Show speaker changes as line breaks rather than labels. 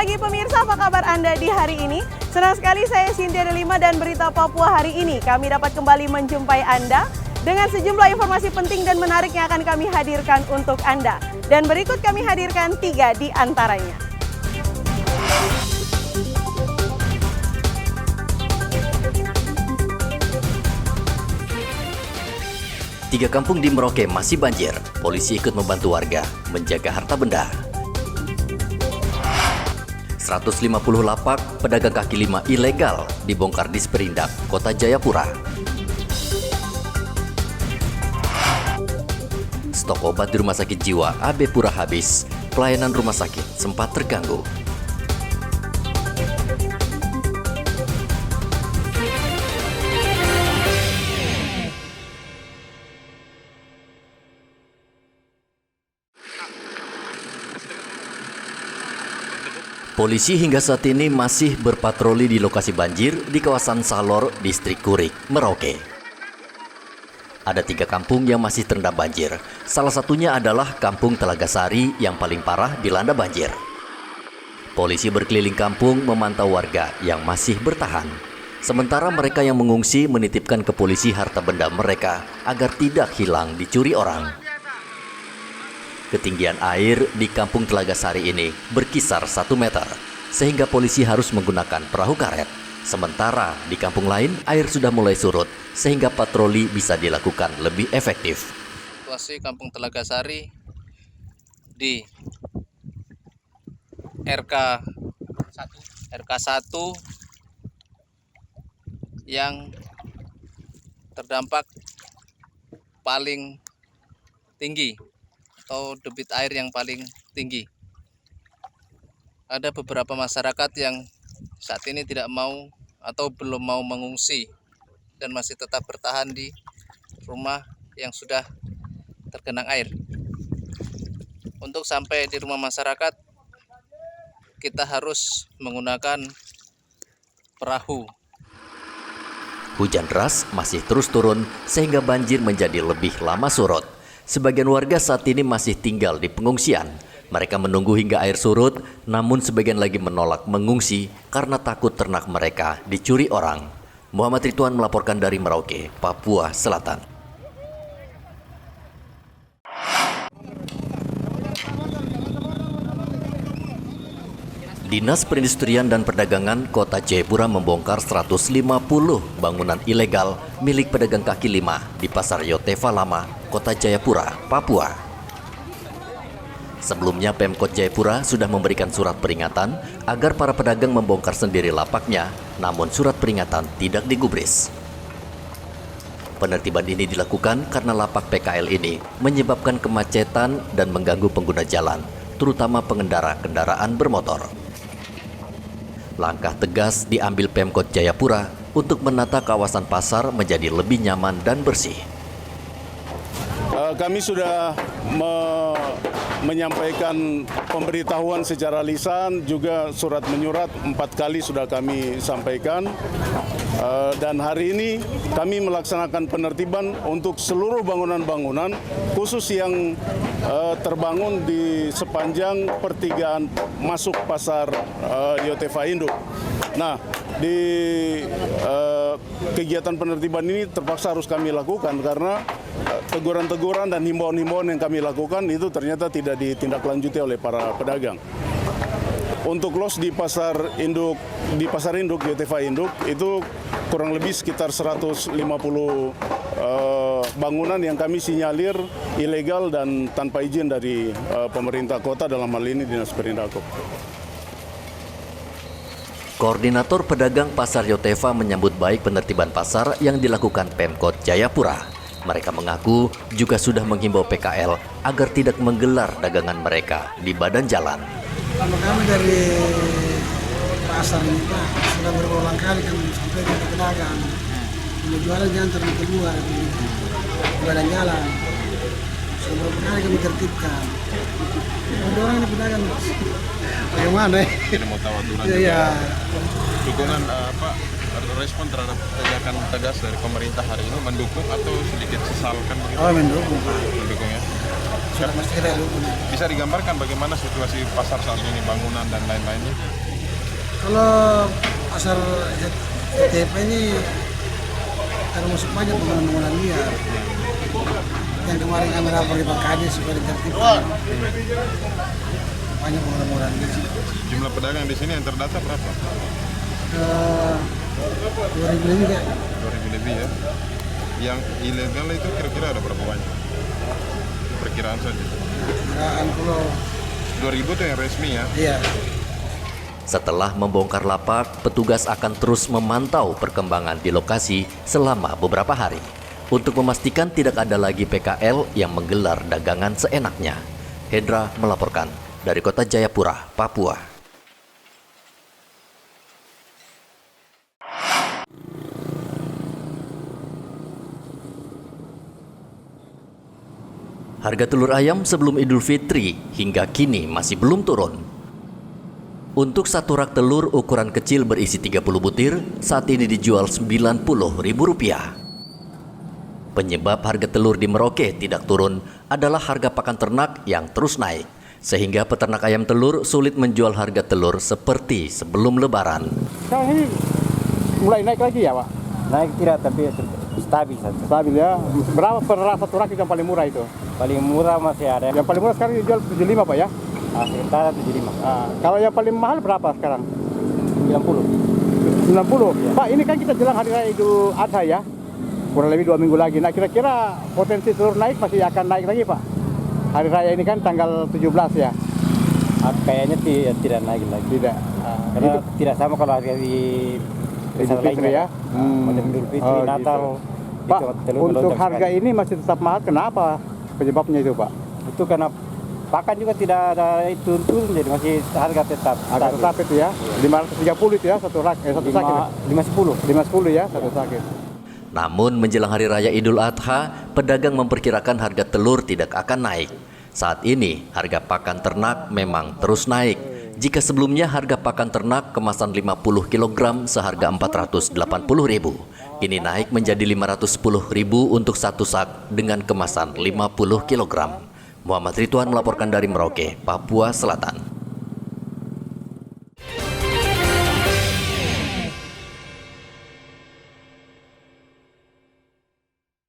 pagi pemirsa, apa kabar Anda di hari ini? Senang sekali saya Cynthia Delima dan Berita Papua hari ini kami dapat kembali menjumpai Anda dengan sejumlah informasi penting dan menarik yang akan kami hadirkan untuk Anda. Dan berikut kami hadirkan 3 di antaranya.
Tiga kampung di Merauke masih banjir. Polisi ikut membantu warga menjaga harta benda. 150 lapak pedagang kaki lima ilegal dibongkar di Sperindak, Kota Jayapura. Stok obat di Rumah Sakit Jiwa AB Pura habis. Pelayanan rumah sakit sempat terganggu. Polisi hingga saat ini masih berpatroli di lokasi banjir di kawasan Salor, Distrik Kurik, Merauke. Ada 3 kampung yang masih terendam banjir. Salah satunya adalah Kampung Telaga Sari yang paling parah dilanda banjir. Polisi berkeliling kampung memantau warga yang masih bertahan. Sementara mereka yang mengungsi menitipkan ke polisi harta benda mereka agar tidak hilang dicuri orang. Ketinggian air di Kampung Telaga Sari ini berkisar 1 meter, sehingga polisi harus menggunakan perahu karet. Sementara di kampung lain air sudah mulai surut, sehingga patroli bisa dilakukan lebih efektif.
Situasi Kampung Telaga Sari di RK1 yang terdampak paling tinggi atau debit air yang paling tinggi. Ada beberapa masyarakat yang saat ini tidak mau atau belum mau mengungsi dan masih tetap bertahan di rumah yang sudah tergenang air. Untuk sampai di rumah masyarakat, kita harus menggunakan perahu.
Hujan deras masih terus turun sehingga banjir menjadi lebih lama surut. Sebagian warga saat ini masih tinggal di pengungsian. Mereka menunggu hingga air surut, namun sebagian lagi menolak mengungsi karena takut ternak mereka dicuri orang. Muhammad Ridwan melaporkan dari Merauke, Papua Selatan. Dinas Perindustrian dan Perdagangan Kota Jayapura membongkar 150 bangunan ilegal milik pedagang kaki lima di Pasar Yotefa Lama, Kota Jayapura, Papua. Sebelumnya Pemkot Jayapura sudah memberikan surat peringatan agar para pedagang membongkar sendiri lapaknya, namun surat peringatan tidak digubris. Penertiban ini dilakukan karena lapak PKL ini menyebabkan kemacetan dan mengganggu pengguna jalan, terutama pengendara kendaraan bermotor. Langkah tegas diambil Pemkot Jayapura untuk menata kawasan pasar menjadi lebih nyaman dan bersih.
Kami sudah menyampaikan pemberitahuan secara lisan, juga surat menyurat 4 kali sudah kami sampaikan. Dan hari ini kami melaksanakan penertiban untuk seluruh bangunan-bangunan, khusus yang terbangun di sepanjang pertigaan masuk pasar Yotefa Induk. Nah, di kegiatan penertiban ini terpaksa harus kami lakukan karena teguran-teguran dan himbauan-himbauan yang kami lakukan itu ternyata tidak ditindaklanjuti oleh para pedagang. Untuk los di pasar induk Yotefa Induk itu kurang lebih sekitar 150 bangunan yang kami sinyalir ilegal dan tanpa izin dari pemerintah kota, dalam hal ini Dinas Perindakop.
Koordinator Pedagang Pasar Yotefa menyambut baik penertiban pasar yang dilakukan Pemkot Jayapura. Mereka mengaku juga sudah menghimbau PKL agar tidak menggelar dagangan mereka di badan jalan.
Kami dari pasar ini Pak, sudah berulang kali kami sampaikan ke pedagang. Jualan jangan terlalu keluar di badan jalan. Sudah beberapa kali kami tertibkan. Ada orang ini pedagang, Mas. Bagaimana?
Tidak mau tahu aturan.
Iya.
Dukungan respon terhadap kebijakan tegas dari pemerintah hari ini mendukung atau sedikit sesalkan begitu?
Oh, mendukung Pak.
Mendukung ya.
sudah mesti kita dukung.
Bisa digambarkan bagaimana situasi pasar saat ini, bangunan dan lain-lainnya?
Kalau pasar ETP ini termasuk banyak bangunan liar. Yang kemarin kami lapor di Pak Kades supaya ditertibkan. Banyak bangunan liar.
Jumlah pedagang di sini yang terdata berapa?
2.000 lebih kan?
2.000 lebih ya. Yang ilegal itu kira-kira ada berapa banyak? Perkiraan saja.
Perkiraan kalau
2.000 itu yang resmi ya?
iya.
Setelah membongkar lapak, petugas akan terus memantau perkembangan di lokasi selama beberapa hari untuk memastikan tidak ada lagi PKL yang menggelar dagangan seenaknya. Hendra melaporkan dari Kota Jayapura, Papua. Harga telur ayam sebelum Idul Fitri hingga kini masih belum turun. Untuk satu rak telur ukuran kecil berisi 30 butir, saat ini dijual Rp90.000. Penyebab harga telur di Merauke tidak turun adalah harga pakan ternak yang terus naik, sehingga peternak ayam telur sulit menjual harga telur seperti sebelum Lebaran.
Sekarang ini mulai naik lagi ya Pak?
Naik tidak, tapi stabil saja.
Stabil ya. Berapa per satu rak yang paling murah itu?
Paling murah masih ada.
Yang paling murah sekarang dijual 75 Pak ya?
Sekitar 75.
Kalau yang paling mahal berapa sekarang?
90.
90? Pak, ini kan kita jelang Hari Raya Idul Adha ya? Kurang lebih 2 minggu lagi. Nah, kira-kira potensi telur naik masih akan naik lagi Pak? Hari Raya ini kan tanggal 17 ya?
Kayaknya tidak naik lagi.
Tidak.
Karena tidak sama kalau hari
Idul Fitri ya?
Macam Idul Fitri, Natal.
Pak,
telur
untuk
melonjak
harga
sekali.
ini masih tetap mahal. Kenapa penyebabnya itu Pak?
Itu karena pakan juga tidak ada itu turun, jadi masih harga tetap.
Harga
stabil.
tetap itu ya? 530 itu ya satu rak, satu sakit.
510.
510 ya satu sakit.
Namun menjelang Hari Raya Idul Adha, pedagang memperkirakan harga telur tidak akan naik. Saat ini, harga pakan ternak memang terus naik. Jika sebelumnya harga pakan ternak kemasan 50 kg seharga Rp480.000, kini naik menjadi Rp510.000 untuk satu sak dengan kemasan 50 kg. Muhammad Ridwan melaporkan dari Merauke, Papua Selatan.